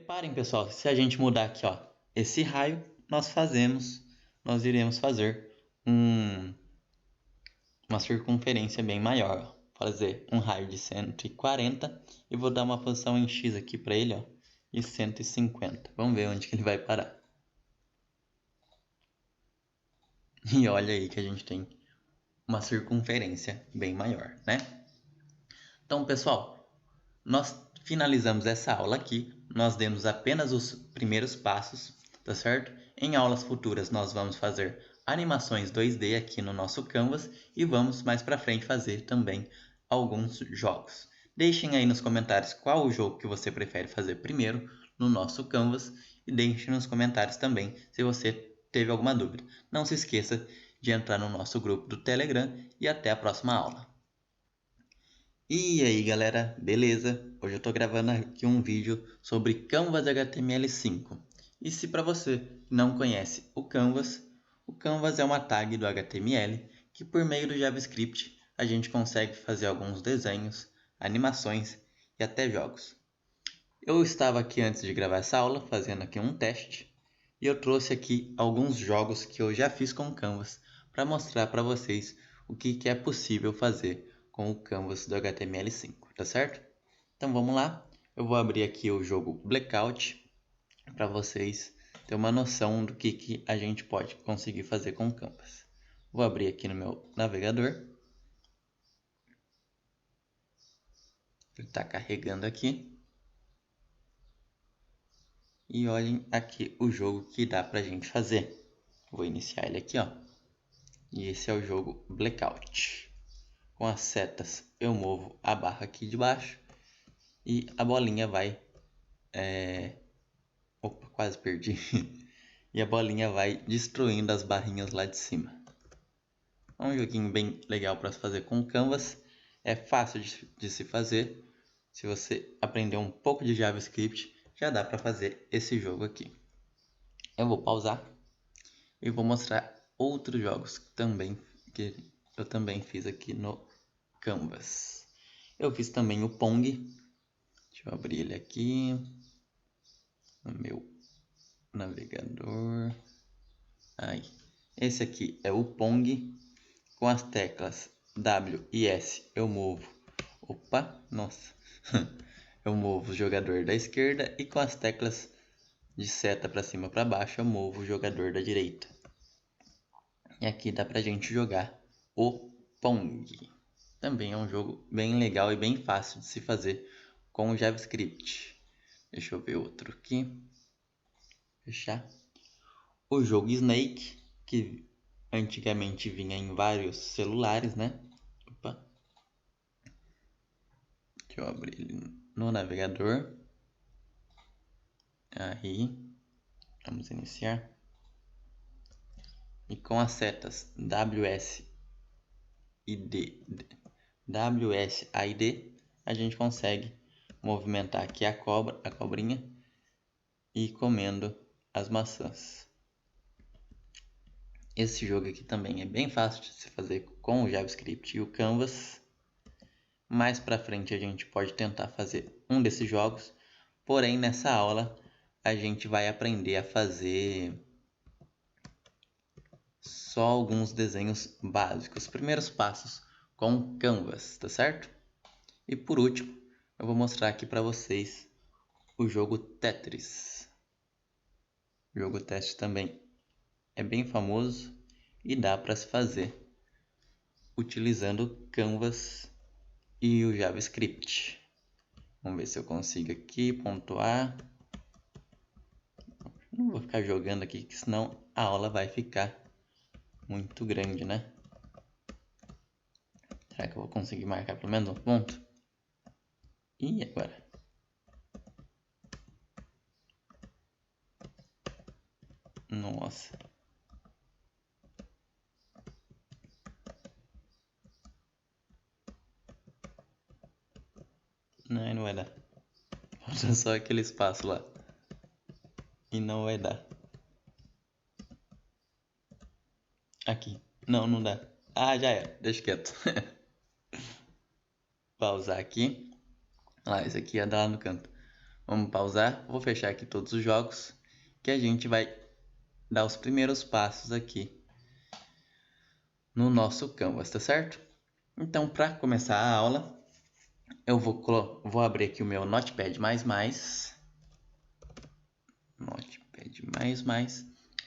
Reparem, pessoal, se a gente mudar aqui, ó, esse raio, nós iremos fazer uma circunferência bem maior, ó. Fazer um raio de 140 e vou dar uma posição em X aqui para ele, ó, de 150. Vamos ver onde que ele vai parar. E olha aí que a gente tem uma circunferência bem maior, né? Então, pessoal, nós finalizamos essa aula aqui. Nós demos apenas os primeiros passos, tá certo? Em aulas futuras nós vamos fazer animações 2D aqui no nosso Canvas e vamos mais para frente fazer também alguns jogos. Deixem aí nos comentários qual o jogo que você prefere fazer primeiro no nosso Canvas e deixem nos comentários também se você teve alguma dúvida. Não se esqueça de entrar no nosso grupo do Telegram e até a próxima aula. E aí galera, beleza? Hoje eu tô gravando aqui um vídeo sobre Canvas HTML5. E se para você não conhece o Canvas é uma tag do HTML que por meio do JavaScript a gente consegue fazer alguns desenhos, animações e até jogos. Eu estava aqui antes de gravar essa aula fazendo aqui um teste e eu trouxe aqui alguns jogos que eu já fiz com o Canvas para mostrar para vocês o que é possível fazer com o Canvas do HTML5, tá certo? Então vamos lá, eu vou abrir aqui o jogo Blackout para vocês terem uma noção do que a gente pode conseguir fazer com o Canvas. Vou abrir aqui no meu navegador. Ele está carregando aqui. E olhem aqui o jogo que dá pra gente fazer. Vou iniciar ele aqui, ó. E esse é o jogo Blackout. Com as setas eu movo a barra aqui de baixo e a bolinha vai... Opa, quase perdi. E a bolinha vai destruindo as barrinhas lá de cima. É um joguinho bem legal para se fazer com Canvas. É fácil de se fazer. Se você aprender um pouco de JavaScript, já dá para fazer esse jogo aqui. Eu vou pausar e vou mostrar outros jogos que eu também fiz aqui no Canvas. Eu fiz também o Pong. Deixa eu abrir ele aqui no meu navegador. Aí. Esse aqui é o Pong. Com as teclas W e S eu movo. Opa, nossa. Eu movo o jogador da esquerda e com as teclas de seta para cima e para baixo eu movo o jogador da direita. E aqui dá pra gente jogar o Pong. Também é um jogo bem legal e bem fácil de se fazer com o JavaScript. Deixa eu ver outro aqui. Fechar. O jogo Snake, que antigamente vinha em vários celulares, né? Opa. Deixa eu abrir ele no navegador. Aí. Vamos iniciar. E com as setas WSAID, a gente consegue movimentar aqui a cobrinha e ir comendo as maçãs. Esse jogo aqui também é bem fácil de se fazer com o JavaScript e o Canvas. Mais para frente a gente pode tentar fazer um desses jogos, porém nessa aula a gente vai aprender a fazer só alguns desenhos básicos, primeiros passos com Canvas, tá certo? E por último, eu vou mostrar aqui para vocês o jogo Tetris. O jogo Tetris também é bem famoso e dá para se fazer utilizando Canvas e o JavaScript. Vamos ver se eu consigo aqui pontuar. Não vou ficar jogando aqui, que senão a aula vai ficar muito grande, né? Será que eu vou conseguir marcar pelo menos um ponto? E agora? Nossa. Não vai dar. Falta só aquele espaço lá. E não vai dar. Aqui. Não, não dá. Ah, já era. Deixa quieto. Pausar aqui. Ah, esse aqui ia dar lá no canto. Vamos pausar, vou fechar aqui todos os jogos, que a gente vai dar os primeiros passos aqui no nosso Canvas, tá certo? Então, para começar a aula, eu vou abrir aqui o meu Notepad++.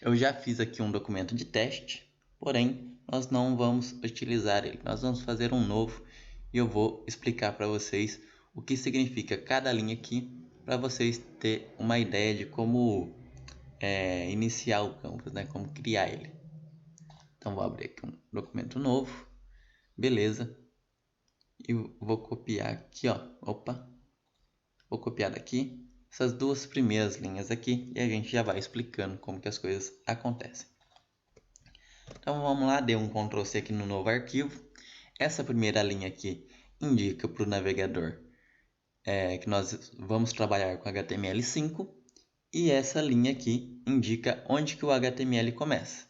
Eu já fiz aqui um documento de teste, porém, nós não vamos utilizar ele. Nós vamos fazer um novo e eu vou explicar para vocês o que significa cada linha aqui, para vocês terem uma ideia de como iniciar o Canvas, né? Como criar ele. Então, vou abrir aqui um documento novo, beleza? E vou copiar aqui, ó. Opa! Vou copiar daqui essas duas primeiras linhas aqui e a gente já vai explicando como que as coisas acontecem. Então vamos lá, dê um Ctrl C aqui no novo arquivo. Essa primeira linha aqui indica para o navegador que nós vamos trabalhar com HTML5 e essa linha aqui indica onde que o HTML começa.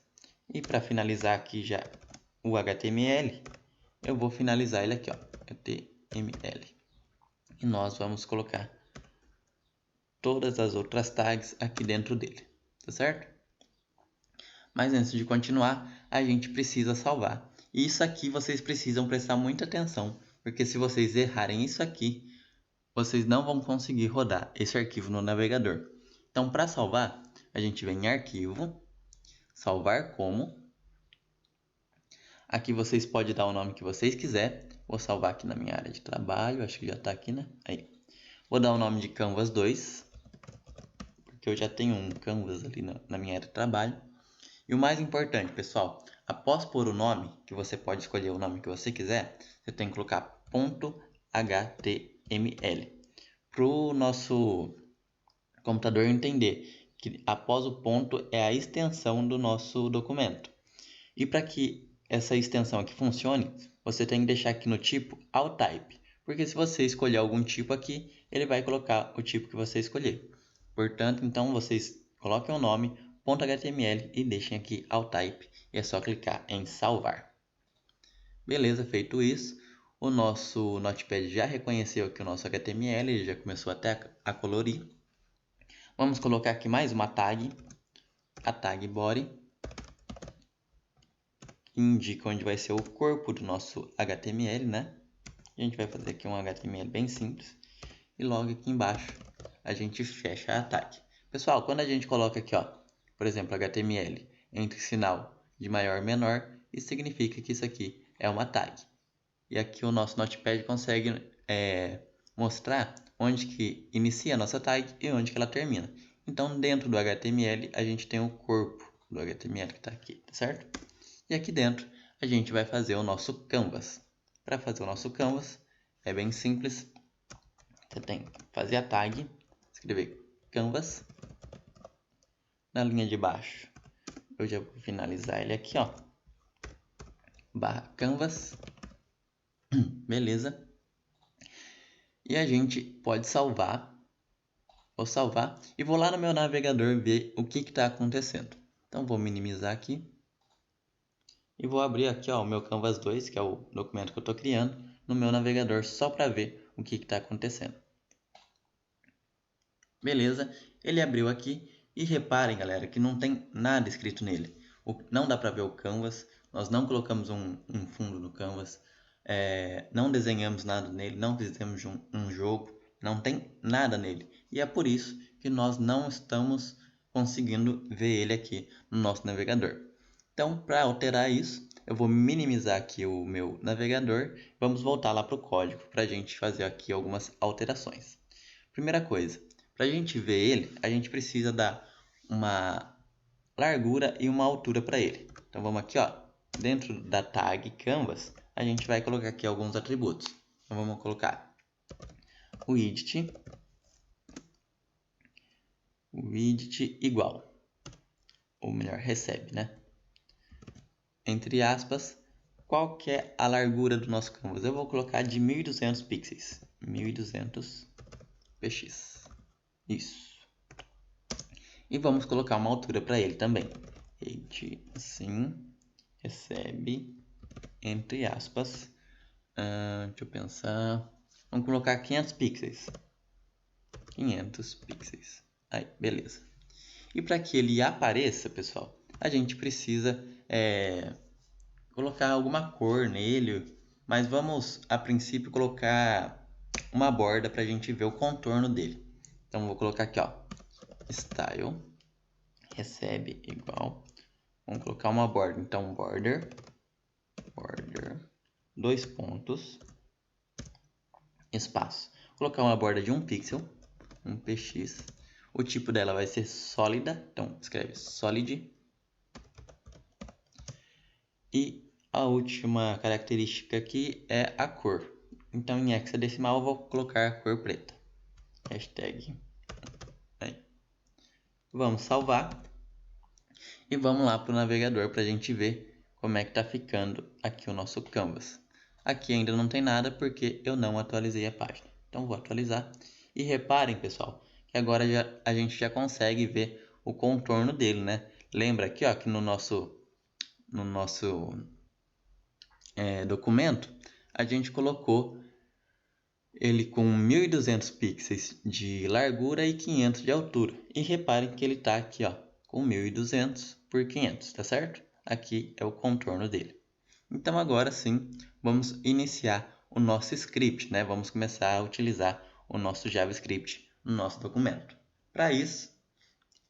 E para finalizar aqui já o HTML, eu vou finalizar ele aqui, ó, HTML. E nós vamos colocar todas as outras tags aqui dentro dele, tá certo? Mas antes de continuar, a gente precisa salvar. E isso aqui vocês precisam prestar muita atenção, porque se vocês errarem isso aqui, vocês não vão conseguir rodar esse arquivo no navegador. Então, para salvar, a gente vem em Arquivo, Salvar como. Aqui vocês podem dar o nome que vocês quiserem. Vou salvar aqui na minha área de trabalho, acho que já está aqui, né? Aí. Vou dar o nome de Canvas 2, porque eu já tenho um Canvas ali na minha área de trabalho. E o mais importante, pessoal, após pôr o nome, que você pode escolher o nome que você quiser, você tem que colocar .html. Para o nosso computador entender que após o ponto é a extensão do nosso documento. E para que essa extensão aqui funcione, você tem que deixar aqui no tipo All Type, porque se você escolher algum tipo aqui, ele vai colocar o tipo que você escolher. Portanto, então vocês coloquem o nome .html e deixem aqui All Type e é só clicar em salvar. Beleza, feito isso, o nosso Notepad já reconheceu aqui o nosso HTML, ele já começou até a colorir. Vamos colocar aqui mais uma tag, a tag body, que indica onde vai ser o corpo do nosso HTML, né? A gente vai fazer aqui um HTML bem simples e logo aqui embaixo a gente fecha a tag. Pessoal, quando a gente coloca aqui, ó, por exemplo, HTML entre sinal de maior e menor, isso significa que isso aqui é uma tag. E aqui o nosso Notepad consegue mostrar onde que inicia a nossa tag e onde que ela termina. Então, dentro do HTML, a gente tem o corpo do HTML que está aqui, tá certo? E aqui dentro, a gente vai fazer o nosso Canvas. Para fazer o nosso Canvas, é bem simples. Você tem que fazer a tag, escrever Canvas. Na linha de baixo, eu já vou finalizar ele aqui, ó. Barra Canvas. Beleza. E a gente pode salvar. Vou salvar e vou lá no meu navegador ver o que está acontecendo. Então vou minimizar aqui. E vou abrir aqui, ó, o meu Canvas 2, que é o documento que eu estou criando, no meu navegador só para ver o que está acontecendo. Beleza, ele abriu aqui e reparem, galera, que não tem nada escrito nele. Não dá para ver o Canvas, nós não colocamos um fundo no Canvas, não desenhamos nada nele, não fizemos um jogo, não tem nada nele. E é por isso que nós não estamos conseguindo ver ele aqui no nosso navegador. Então, para alterar isso, eu vou minimizar aqui o meu navegador. Vamos voltar lá para o código para a gente fazer aqui algumas alterações. Primeira coisa, para a gente ver ele, a gente precisa dar uma largura e uma altura para ele. Então vamos aqui, ó, dentro da tag Canvas, a gente vai colocar aqui alguns atributos. Então vamos colocar width igual, ou melhor, recebe, né? Entre aspas, qual que é a largura do nosso Canvas? Eu vou colocar de 1200 pixels. 1200 px. Isso. E vamos colocar uma altura para ele também. Height, assim, recebe, entre aspas. Deixa eu pensar. Vamos colocar 500 pixels. 500 pixels. Aí, beleza. E para que ele apareça, pessoal, a gente precisa colocar alguma cor nele, mas vamos a princípio colocar uma borda para a gente ver o contorno dele. Então vou colocar aqui, ó, style recebe igual, vamos colocar uma borda, então border, dois pontos, espaço, vou colocar uma borda de 1 pixel, um px, o tipo dela vai ser sólida, então escreve solid, e a última característica aqui é a cor, então em hexadecimal eu vou colocar a cor preta, hashtag, aí. Vamos salvar e vamos lá para o navegador para a gente ver como é que está ficando aqui o nosso canvas. Aqui ainda não tem nada porque eu não atualizei a página. Então vou atualizar. E reparem, pessoal, que agora a gente já consegue ver o contorno dele, né? Lembra aqui, ó, que no nosso documento a gente colocou ele com 1200 pixels de largura e 500 de altura. E reparem que ele está aqui, ó, com 1200 por 500, tá certo? Aqui é o contorno dele. Então agora sim, vamos iniciar o nosso script, né? Vamos começar a utilizar o nosso JavaScript no nosso documento. Para isso,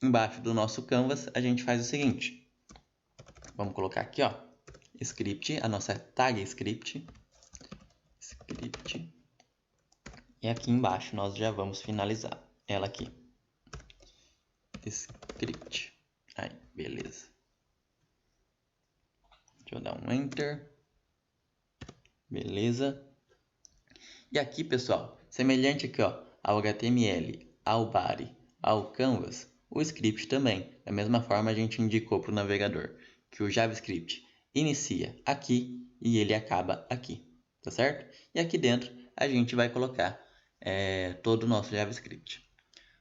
embaixo do nosso canvas, a gente faz o seguinte. Vamos colocar aqui, ó, script, a nossa tag script. E aqui embaixo nós já vamos finalizar ela aqui. Script. Aí, beleza. Deixa eu dar um enter. Beleza. E aqui, pessoal, semelhante aqui, ó, ao HTML, ao body, ao canvas, o script também. Da mesma forma, a gente indicou para o navegador que o JavaScript inicia aqui e ele acaba aqui, tá certo? E aqui dentro a gente vai colocar todo o nosso JavaScript.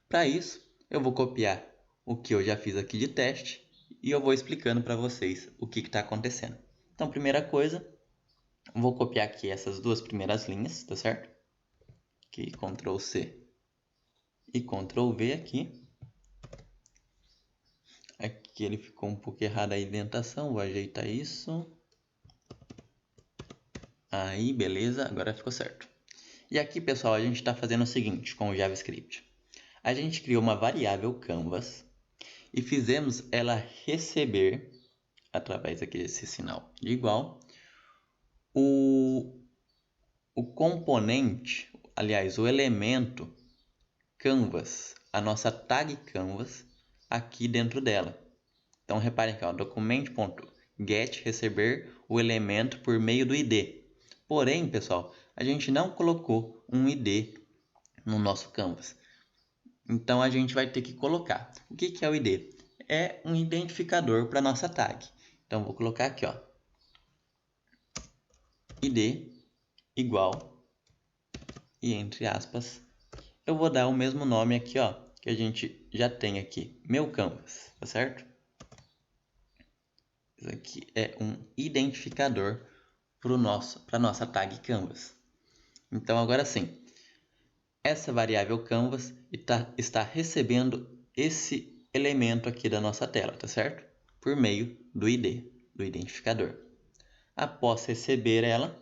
Para isso, eu vou copiar o que eu já fiz aqui de teste e eu vou explicando para vocês o que está acontecendo. Então, primeira coisa, vou copiar aqui essas duas primeiras linhas, tá certo? Aqui, Ctrl C e Ctrl V aqui. Aqui ele ficou um pouco errado a indentação, vou ajeitar isso. Aí, beleza, agora ficou certo. E aqui, pessoal, a gente está fazendo o seguinte com o JavaScript. A gente criou uma variável canvas e fizemos ela receber, através aqui desse sinal de igual, o componente, aliás, o elemento canvas, a nossa tag canvas, aqui dentro dela. Então, reparem aqui, ó, document.get receber o elemento por meio do ID. Porém, pessoal, a gente não colocou um ID no nosso canvas. Então, a gente vai ter que colocar. O que é o ID? É um identificador para nossa tag. Então, vou colocar aqui, ó, ID igual, e entre aspas, eu vou dar o mesmo nome aqui, ó, que a gente já tem aqui, meu canvas, tá certo? Isso aqui é um identificador para nossa tag canvas. Então agora sim, essa variável canvas está recebendo esse elemento aqui da nossa tela, tá certo? Por meio do ID, do identificador. Após receber ela,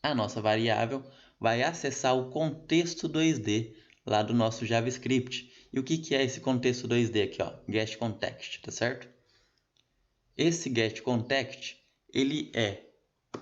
a nossa variável vai acessar o contexto 2D lá do nosso JavaScript. E o que é esse contexto 2D aqui, ó? GetContext, tá certo? Esse GetContext, ele é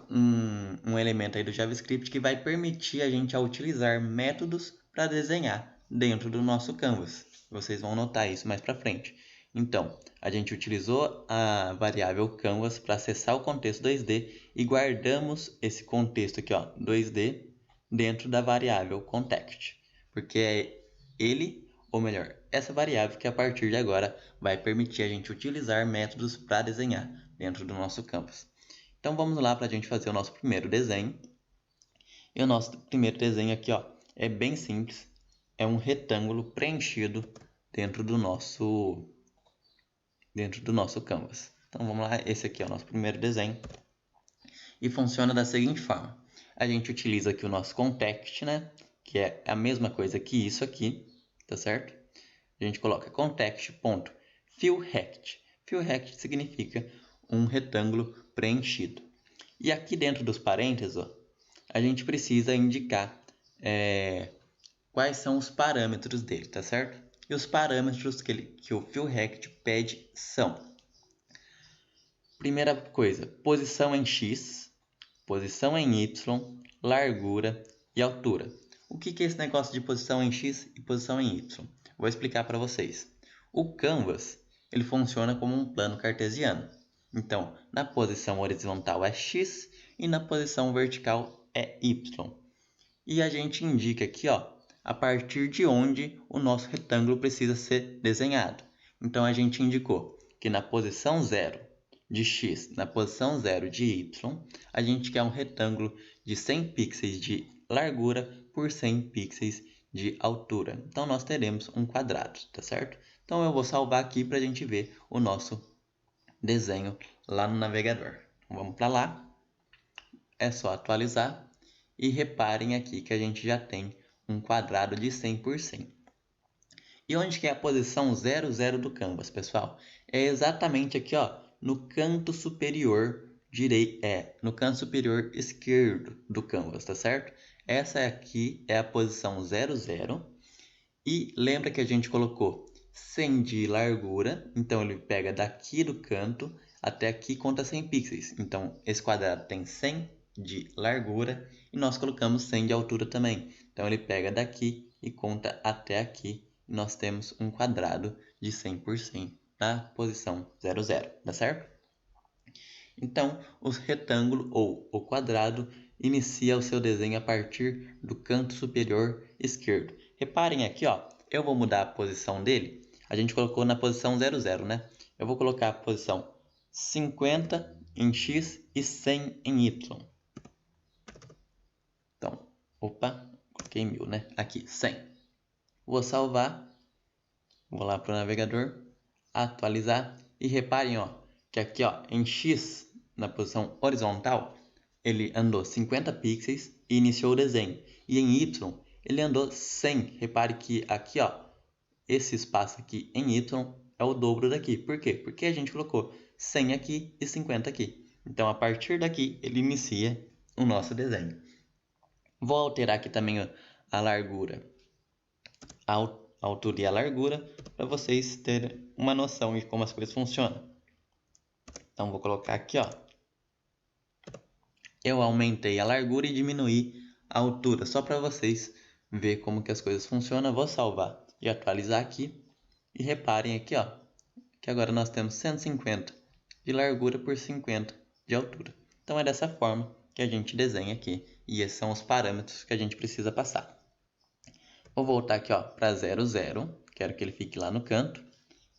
um elemento aí do JavaScript que vai permitir a gente a utilizar métodos para desenhar dentro do nosso canvas. Vocês vão notar isso mais para frente. Então, a gente utilizou a variável canvas para acessar o contexto 2D e guardamos esse contexto aqui, ó, 2D, dentro da variável context, porque é ele, ou melhor, essa variável que a partir de agora vai permitir a gente utilizar métodos para desenhar dentro do nosso canvas. Então vamos lá para a gente fazer o nosso primeiro desenho. E o nosso primeiro desenho aqui, ó, é bem simples. É um retângulo preenchido dentro do nosso canvas. Então vamos lá, esse aqui é o nosso primeiro desenho. E funciona da seguinte forma. A gente utiliza aqui o nosso context, né? que é a mesma coisa que isso aqui, tá certo? A gente coloca context.fillRect. FillRect significa um retângulo preenchido. E aqui dentro dos parênteses, ó, a gente precisa indicar quais são os parâmetros dele, tá certo? E os parâmetros que o FillRect pede são: primeira coisa, posição em x, posição em y, largura e altura. O que é esse negócio de posição em x e posição em y? Vou explicar para vocês. O Canvas, ele funciona como um plano cartesiano. Então, na posição horizontal é x e na posição vertical é y. E a gente indica aqui, ó, a partir de onde o nosso retângulo precisa ser desenhado. Então, a gente indicou que na posição 0 de x, na posição 0 de y, a gente quer um retângulo de 100 pixels de largura por 100 pixels de altura. Então, nós teremos um quadrado, tá certo? Então, eu vou salvar aqui para a gente ver o nosso desenho lá no navegador. Então, vamos para lá. É só atualizar. E reparem aqui que a gente já tem um quadrado de 100 por 100. E onde que é a posição 00 do Canvas, pessoal? É exatamente aqui, ó, no canto superior direito, no canto superior esquerdo do Canvas, tá certo? Essa aqui é a posição 00. E lembra que a gente colocou 100 de largura, então ele pega daqui do canto até aqui, conta 100 pixels. Então esse quadrado tem 100 de largura e nós colocamos 100 de altura também. Então ele pega daqui e conta até aqui e nós temos um quadrado de 100 por 100 na posição 00, tá certo? Então o retângulo ou o quadrado inicia o seu desenho a partir do canto superior esquerdo. Reparem aqui, ó, eu vou mudar a posição dele. A gente colocou na posição 00, né? Eu vou colocar a posição 50 em x e 100 em y. Então, opa, coloquei 1000, né? Aqui, 100. Vou salvar. Vou lá para o navegador, atualizar e reparem, ó, que aqui, ó, em x, na posição horizontal, ele andou 50 pixels e iniciou o desenho. E em y, ele andou 100. Repare que aqui, ó, esse espaço aqui em y é o dobro daqui. Por quê? Porque a gente colocou 100 aqui e 50 aqui. Então, a partir daqui, ele inicia o nosso desenho. Vou alterar aqui também a largura, a altura e a largura, para vocês terem uma noção de como as coisas funcionam. Então, vou colocar aqui, ó. Eu aumentei a largura e diminuí a altura, só para vocês verem como que as coisas funcionam. Vou salvar e atualizar aqui. E reparem aqui, ó, que agora nós temos 150 de largura por 50 de altura. Então, é dessa forma que a gente desenha aqui. E esses são os parâmetros que a gente precisa passar. Vou voltar aqui, ó, para 00. Quero que ele fique lá no canto.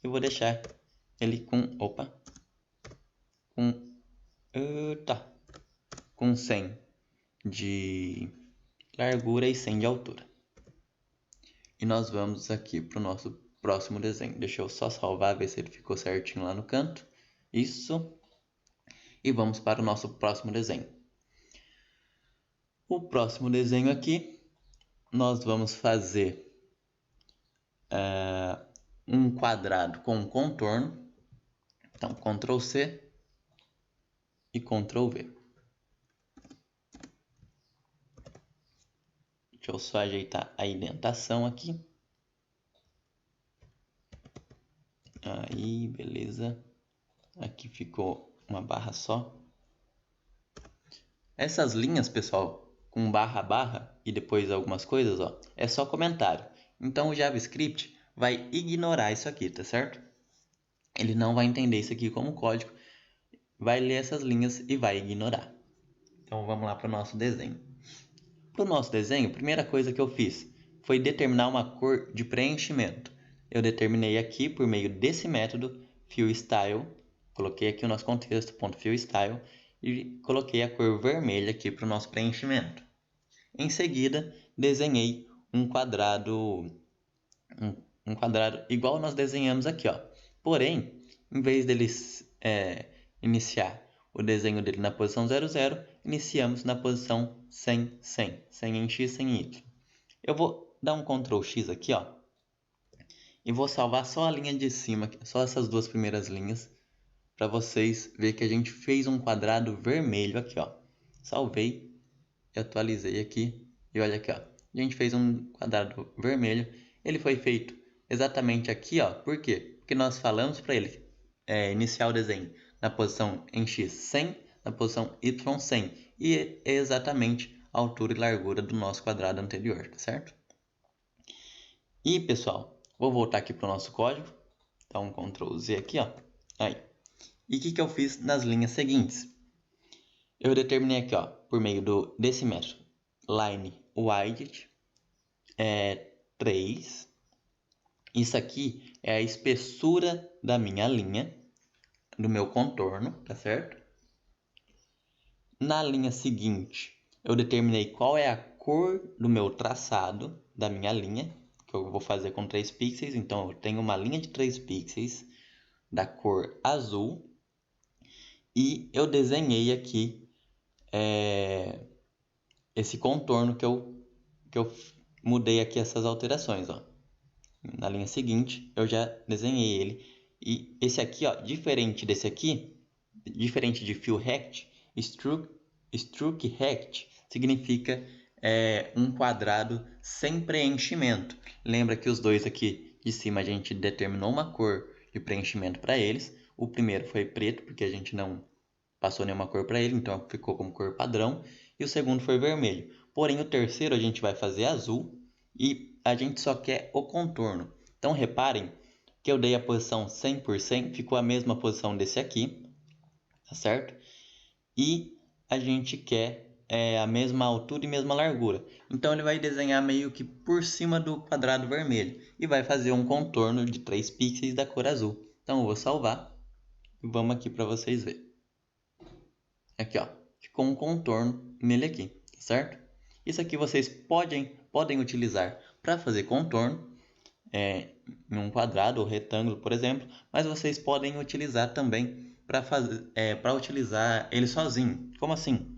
E vou deixar ele com 100 de largura e 100 de altura. E nós vamos aqui para o nosso próximo desenho. Deixa eu só salvar, ver se ele ficou certinho lá no canto. Isso. E vamos para o nosso próximo desenho. O próximo desenho aqui, nós vamos fazer um quadrado com um contorno. Então, Ctrl C e Ctrl V. Deixa eu só ajeitar a indentação aqui. Aí, beleza. Aqui ficou uma barra só. Essas linhas, pessoal, com barra e depois algumas coisas, ó, é só comentário. Então o JavaScript vai ignorar isso aqui, tá certo? Ele não vai entender isso aqui como código, vai ler essas linhas e vai ignorar. Então vamos lá para o nosso desenho. Para o nosso desenho, a primeira coisa que eu fiz foi determinar uma cor de preenchimento. Eu determinei aqui por meio desse método fillStyle, coloquei aqui o nosso contexto .fillStyle e coloquei a cor vermelha aqui para o nosso preenchimento. Em seguida, desenhei um quadrado igual nós desenhamos aqui, ó. Porém, em vez dele iniciar o desenho dele na posição 00, iniciamos na posição 100 em x, 100 em y. Eu vou dar um Ctrl X aqui, ó, e vou salvar só a linha de cima, só essas duas primeiras linhas, para vocês verem que a gente fez um quadrado vermelho aqui, ó. Salvei e atualizei aqui, e olha aqui, ó, a gente fez um quadrado vermelho. Ele foi feito exatamente aqui, ó. Por quê? Porque nós falamos para ele iniciar o desenho na posição em x 100, na posição y 100, e é exatamente a altura e largura do nosso quadrado anterior, tá certo? E pessoal, vou voltar aqui para o nosso código, dar um Ctrl Z aqui, ó. Aí. E o que eu fiz nas linhas seguintes? Eu determinei aqui, ó, por meio desse método, line width 3. Isso aqui é a espessura da minha linha, do meu contorno, tá certo? Na linha seguinte, eu determinei qual é a cor do meu traçado da minha linha, que eu vou fazer com 3 pixels. Então, eu tenho uma linha de 3 pixels da cor azul. E eu desenhei aqui esse contorno que eu mudei aqui essas alterações, ó. Na linha seguinte, eu já desenhei ele. E esse aqui, ó, diferente desse aqui, diferente de fill rect, stroke rect significa um quadrado sem preenchimento. Lembra que os dois aqui de cima a gente determinou uma cor de preenchimento para eles. O primeiro foi preto, porque a gente não passou nenhuma cor para ele, então ficou como cor padrão. E o segundo foi vermelho. Porém, o terceiro a gente vai fazer azul e a gente só quer o contorno. Então, reparem que eu dei a posição 100%, ficou a mesma posição desse aqui, tá certo? E a gente quer a mesma altura e mesma largura. Então, ele vai desenhar meio que por cima do quadrado vermelho e vai fazer um contorno de 3 pixels da cor azul. Então, eu vou salvar e vamos aqui para vocês verem. Aqui, ó, ficou um contorno nele aqui, tá certo? Isso aqui vocês podem utilizar para fazer contorno em um quadrado ou retângulo, por exemplo, mas vocês podem utilizar também para utilizar ele sozinho. Como assim?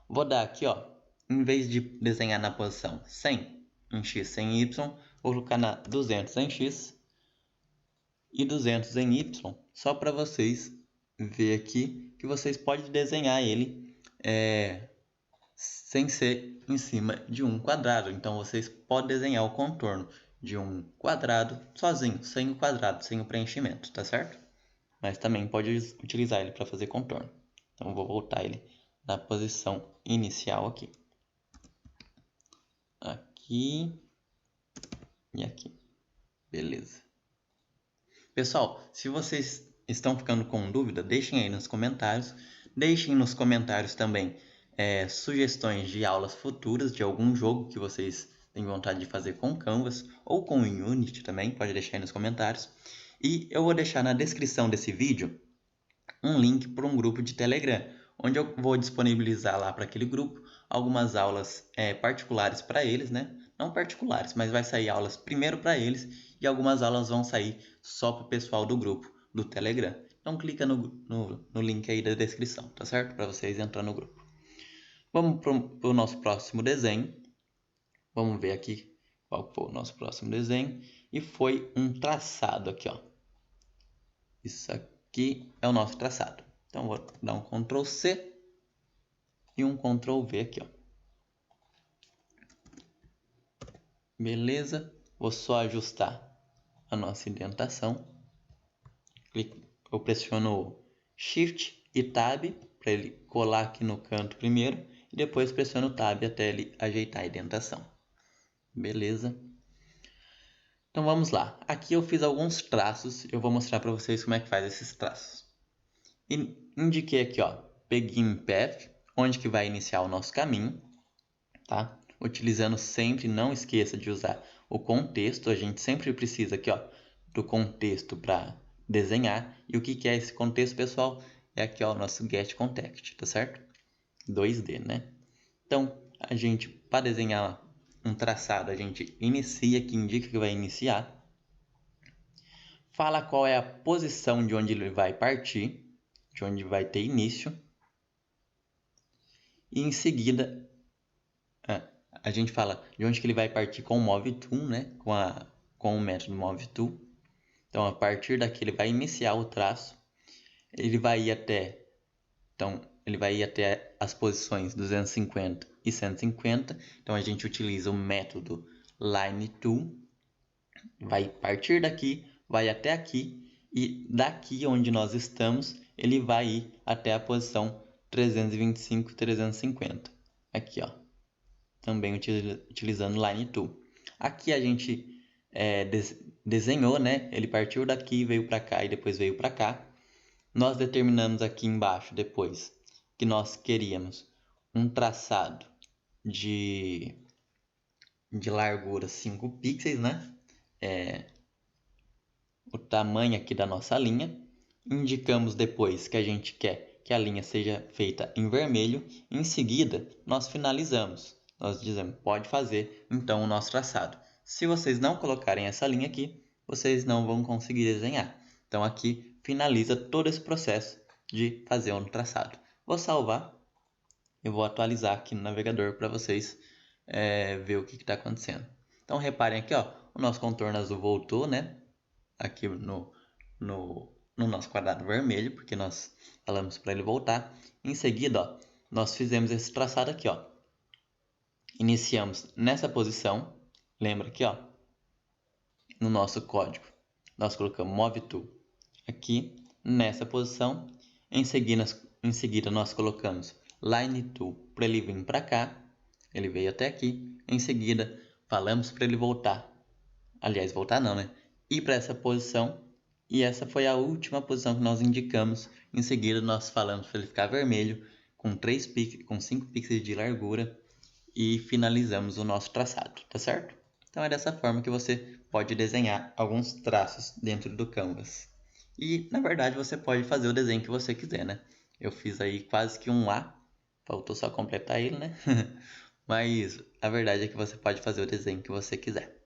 Vou dar aqui, ó, em vez de desenhar na posição 100 em x 100 em y, vou colocar na 200 em x e 200 em y, só para vocês ver aqui que vocês podem desenhar ele sem ser em cima de um quadrado. Então vocês podem desenhar o contorno de um quadrado sozinho, sem o quadrado, sem o preenchimento, tá certo? Mas também pode utilizar ele para fazer contorno. Então vou voltar ele na posição inicial aqui. Aqui e aqui. Beleza. Pessoal, se vocês estão ficando com dúvida, deixem aí nos comentários. Deixem nos comentários também sugestões de aulas futuras de algum jogo que vocês têm vontade de fazer com Canvas ou com Unity também, pode deixar aí nos comentários. E eu vou deixar na descrição desse vídeo um link para um grupo de Telegram, onde eu vou disponibilizar lá para aquele grupo algumas aulas particulares para eles, né? Não particulares, mas vai sair aulas primeiro para eles e algumas aulas vão sair só para o pessoal do grupo do Telegram. Então clica no link aí da descrição, tá certo? Para vocês entrar no grupo. Vamos para o nosso próximo desenho. Vamos ver aqui qual foi o nosso próximo desenho. E foi um traçado aqui, ó. Isso aqui é o nosso traçado. Então vou dar um Ctrl C e um Ctrl V aqui, ó. Beleza? Vou só ajustar a nossa indentação. Eu pressiono Shift e Tab para ele colar aqui no canto primeiro e depois pressiono Tab até ele ajeitar a indentação. Beleza? Então vamos lá. Aqui eu fiz alguns traços, eu vou mostrar para vocês como é que faz esses traços. E indiquei aqui, ó, Begin Path, onde que vai iniciar o nosso caminho, tá? Utilizando sempre, não esqueça de usar o contexto, a gente sempre precisa aqui, ó, do contexto para desenhar. E o que é esse contexto, pessoal? É aqui, ó, o nosso Get Context, tá certo? 2D, né? Então, a gente, para desenhar um traçado, a gente inicia, que indica que vai iniciar. Fala qual é a posição de onde ele vai partir, de onde vai ter início. E em seguida, a gente fala de onde que ele vai partir com o Move To, né? Com o método Move To. Então, a partir daqui ele vai iniciar o traço. Ele vai ir até, ele vai ir até as posições 250 e 150. Então, a gente utiliza o método Line To. Vai partir daqui, vai até aqui. E daqui onde nós estamos, ele vai ir até a posição 325 e 350. Aqui, ó. Também utilizando Line To. Aqui a gente desenhou, né? Ele partiu daqui, veio para cá e depois veio para cá. Nós determinamos aqui embaixo depois que nós queríamos um traçado de largura 5 pixels, né? O tamanho aqui da nossa linha. Indicamos depois que a gente quer que a linha seja feita em vermelho. Em seguida, nós finalizamos. Nós dizemos, pode fazer então o nosso traçado. Se vocês não colocarem essa linha aqui, vocês não vão conseguir desenhar. Então aqui finaliza todo esse processo de fazer um traçado. Vou salvar. Eu vou atualizar aqui no navegador para vocês ver o que está acontecendo. Então reparem aqui, ó, o nosso contorno azul voltou, né? Aqui no nosso quadrado vermelho, porque nós falamos para ele voltar. Em seguida, ó, nós fizemos esse traçado aqui, ó. Iniciamos nessa posição. Lembra aqui, ó, no nosso código, nós colocamos Move To aqui nessa posição. Em seguida nós colocamos Line To para ele vir para cá. Ele veio até aqui. Em seguida, falamos para ele voltar. Aliás, voltar não, né? Ir para essa posição. E essa foi a última posição que nós indicamos. Em seguida, nós falamos para ele ficar vermelho, com 5 pixels de largura, e finalizamos o nosso traçado, tá certo? Então é dessa forma que você pode desenhar alguns traços dentro do Canvas. E, na verdade, você pode fazer o desenho que você quiser, né? Eu fiz aí quase que um A, faltou só completar ele, né? Mas a verdade é que você pode fazer o desenho que você quiser.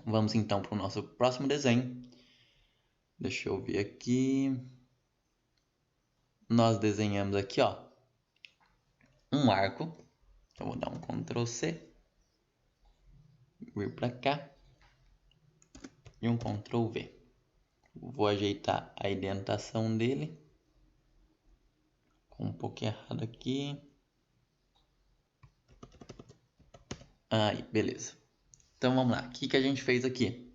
Vamos então para o nosso próximo desenho. Deixa eu ver aqui. Nós desenhamos aqui, ó, um arco. Então vou dar um Ctrl C, vir para cá e um Ctrl V. Vou ajeitar a indentação dele. Com um pouquinho errado aqui. Aí, beleza. Então vamos lá. O que a gente fez aqui?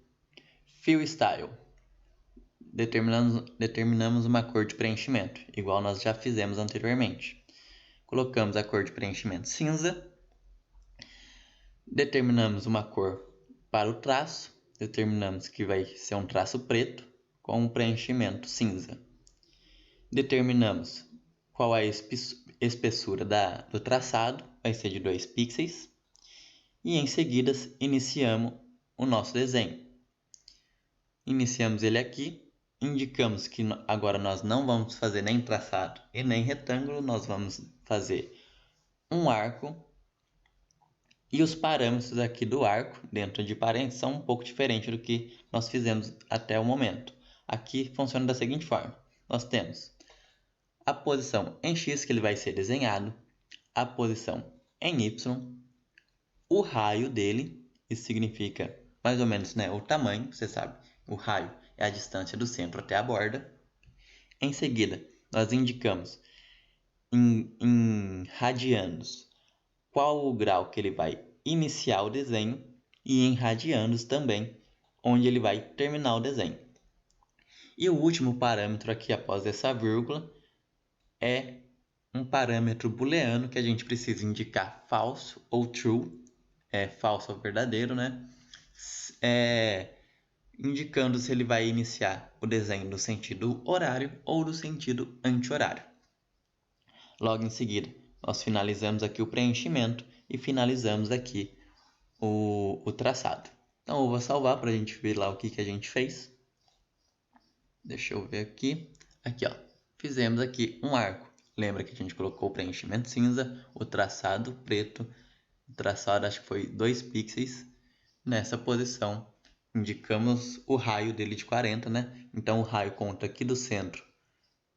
Fill Style. Determinamos uma cor de preenchimento, igual nós já fizemos anteriormente. Colocamos a cor de preenchimento cinza. Determinamos uma cor para o traço. Determinamos que vai ser um traço preto com um preenchimento cinza. Determinamos qual é a espessura do traçado, vai ser de 2 pixels. E em seguida iniciamos o nosso desenho. Iniciamos ele aqui, indicamos que agora nós não vamos fazer nem traçado e nem retângulo, nós vamos fazer um arco. E os parâmetros aqui do arco, dentro de parênteses, são um pouco diferentes do que nós fizemos até o momento. Aqui funciona da seguinte forma. Nós temos a posição em X, que ele vai ser desenhado, a posição em Y, o raio dele, isso significa mais ou menos, né, o tamanho, você sabe, o raio é a distância do centro até a borda. Em seguida, nós indicamos em radianos qual o grau que ele vai iniciar o desenho e em radianos também, onde ele vai terminar o desenho. E o último parâmetro aqui após essa vírgula é um parâmetro booleano que a gente precisa indicar falso ou true, falso ou verdadeiro, né? Indicando se ele vai iniciar o desenho no sentido horário ou no sentido anti-horário. Logo em seguida, nós finalizamos aqui o preenchimento e finalizamos aqui o traçado. Então eu vou salvar para a gente ver lá o que a gente fez. Deixa eu ver aqui. Aqui, ó. Fizemos aqui um arco. Lembra que a gente colocou o preenchimento cinza, o traçado preto. O traçado acho que foi 2 pixels. Nessa posição, indicamos o raio dele de 40, né? Então o raio conta aqui do centro,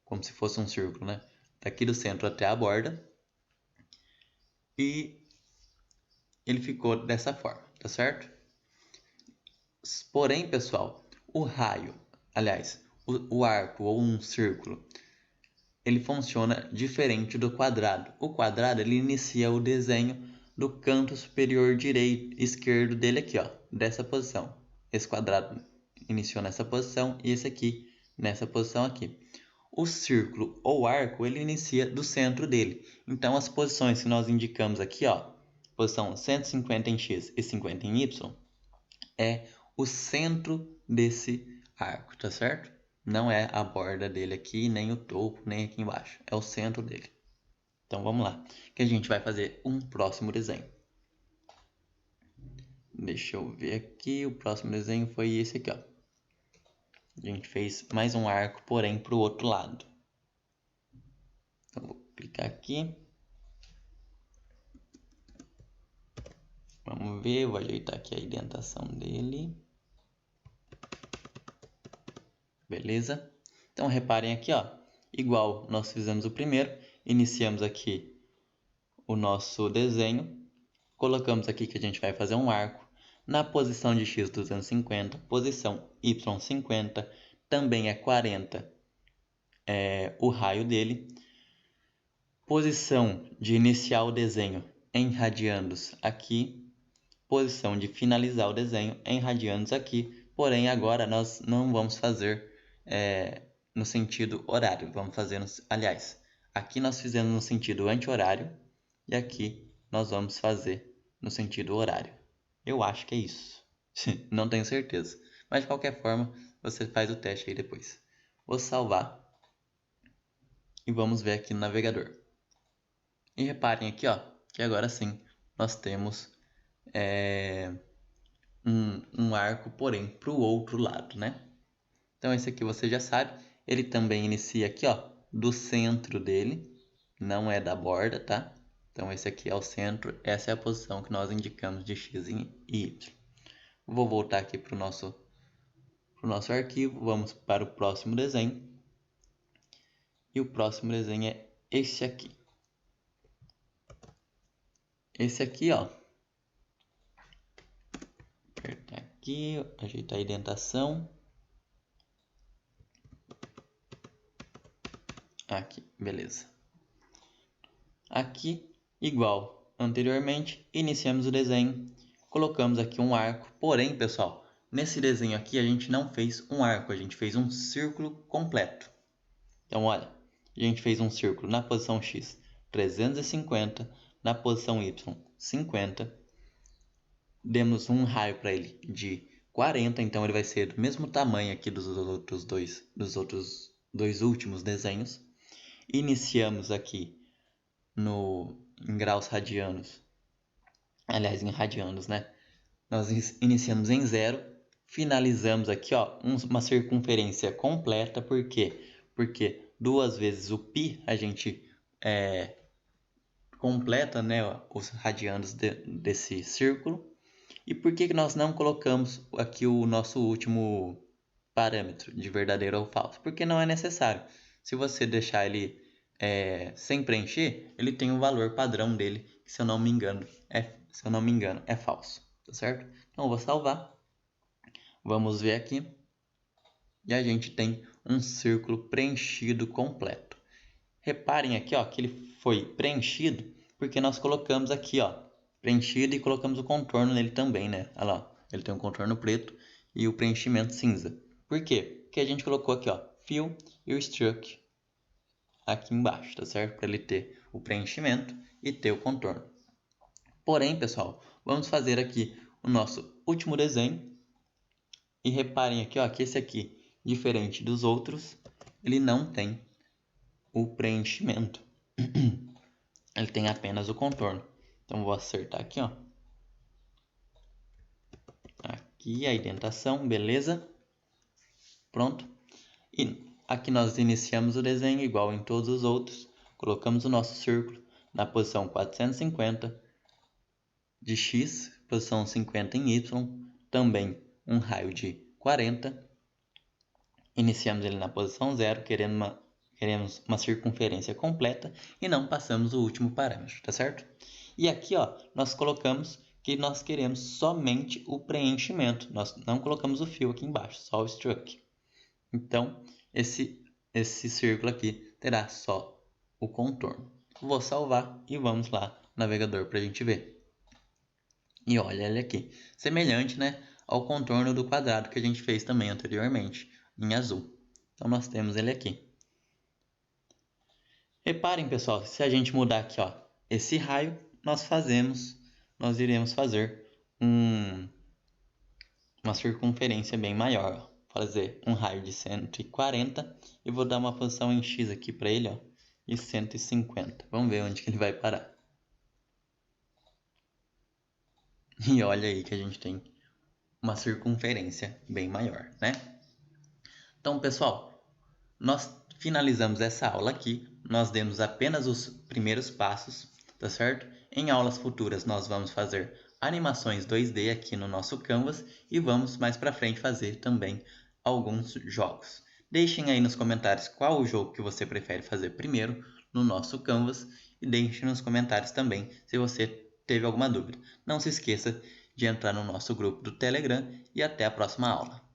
como se fosse um círculo, né? Daqui do centro até a borda. E ele ficou dessa forma, tá certo? Porém, pessoal, o raio, aliás, o arco ou um círculo, ele funciona diferente do quadrado. O quadrado, ele inicia o desenho do canto superior direito, esquerdo dele aqui, ó, dessa posição. Esse quadrado iniciou nessa posição e esse aqui nessa posição aqui. O círculo ou arco, ele inicia do centro dele. Então, as posições que nós indicamos aqui, ó, posição 150 em x e 50 em y, é o centro desse arco, tá certo? Não é a borda dele aqui, nem o topo, nem aqui embaixo. É o centro dele. Então vamos lá, que a gente vai fazer um próximo desenho. Deixa eu ver aqui, o próximo desenho foi esse aqui, ó. A gente fez mais um arco, porém para o outro lado. Então vou clicar aqui. Vamos ver, vou ajeitar aqui a indentação dele. Beleza? Então reparem aqui, ó, igual nós fizemos o primeiro, iniciamos aqui o nosso desenho, colocamos aqui que a gente vai fazer um arco, na posição de x 250, posição y 50, também é 40 o raio dele, posição de iniciar o desenho em radianos aqui, posição de finalizar o desenho em radianos aqui, porém agora nós não vamos fazer no sentido horário, vamos fazer, aliás, aqui nós fizemos no sentido anti-horário e aqui nós vamos fazer no sentido horário. Eu acho que é isso, não tenho certeza, mas de qualquer forma você faz o teste aí depois. Vou salvar e vamos ver aqui no navegador. E reparem aqui, ó, que agora sim nós temos um arco, porém para o outro lado, né? Então esse aqui você já sabe, ele também inicia aqui, ó, do centro dele, não é da borda, tá? Então esse aqui é o centro, essa é a posição que nós indicamos de x e y. Vou voltar aqui para o nosso arquivo, vamos para o próximo desenho. E o próximo desenho é esse aqui. Esse aqui, ó, apertar aqui, ajeitar a indentação. Aqui, beleza. Aqui, igual anteriormente, iniciamos o desenho, colocamos aqui um arco, porém, pessoal, nesse desenho aqui a gente não fez um arco, a gente fez um círculo completo. Então, olha, a gente fez um círculo na posição x 350, na posição y 50, demos um raio para ele de 40, então ele vai ser do mesmo tamanho aqui dos outros dois últimos desenhos. Iniciamos aqui em graus radianos, aliás, em radianos, né? Nós iniciamos em 0, finalizamos aqui, ó, uma circunferência completa, por quê? Porque 2 vezes o π a gente completa, né, os radianos desse círculo. E por que nós não colocamos aqui o nosso último parâmetro de verdadeiro ou falso? Porque não é necessário. Se você deixar ele sem preencher, ele tem o valor padrão dele, que se eu não me engano é falso, tá certo? Então eu vou salvar. Vamos ver aqui. E a gente tem um círculo preenchido completo. Reparem aqui, ó, que ele foi preenchido porque nós colocamos aqui, ó, preenchido e colocamos o contorno nele também, né? Olha lá, ele tem um contorno preto e o preenchimento cinza. Por quê? Porque a gente colocou aqui, ó, fill e o stroke aqui embaixo, tá certo? Para ele ter o preenchimento e ter o contorno. Porém, pessoal, vamos fazer aqui o nosso último desenho. E reparem aqui, ó, que esse aqui, diferente dos outros, ele não tem o preenchimento. Ele tem apenas o contorno. Então vou acertar aqui, ó. Aqui a indentação, beleza? Pronto. E aqui nós iniciamos o desenho igual em todos os outros. Colocamos o nosso círculo na posição 450 de x, posição 50 em y, também um raio de 40. Iniciamos ele na posição 0, queremos uma circunferência completa e não passamos o último parâmetro, tá certo? E aqui, ó, nós colocamos que nós queremos somente o preenchimento. Nós não colocamos o fio aqui embaixo, só o struck. Então, esse círculo aqui terá só o contorno. Vou salvar e vamos lá no navegador para a gente ver. E olha ele aqui, semelhante, né, ao contorno do quadrado que a gente fez também anteriormente, em azul. Então nós temos ele aqui. Reparem, pessoal, se a gente mudar aqui, ó, esse raio, nós iremos fazer uma circunferência bem maior, ó. Fazer um raio de 140 e vou dar uma posição em X aqui para ele, ó, e 150. Vamos ver onde que ele vai parar. E olha aí que a gente tem uma circunferência bem maior, né? Então, pessoal, nós finalizamos essa aula aqui. Nós demos apenas os primeiros passos, tá certo? Em aulas futuras nós vamos fazer animações 2D aqui no nosso Canvas e vamos mais para frente fazer também alguns jogos. Deixem aí nos comentários qual o jogo que você prefere fazer primeiro no nosso Canvas e deixem nos comentários também se você teve alguma dúvida. Não se esqueça de entrar no nosso grupo do Telegram e até a próxima aula.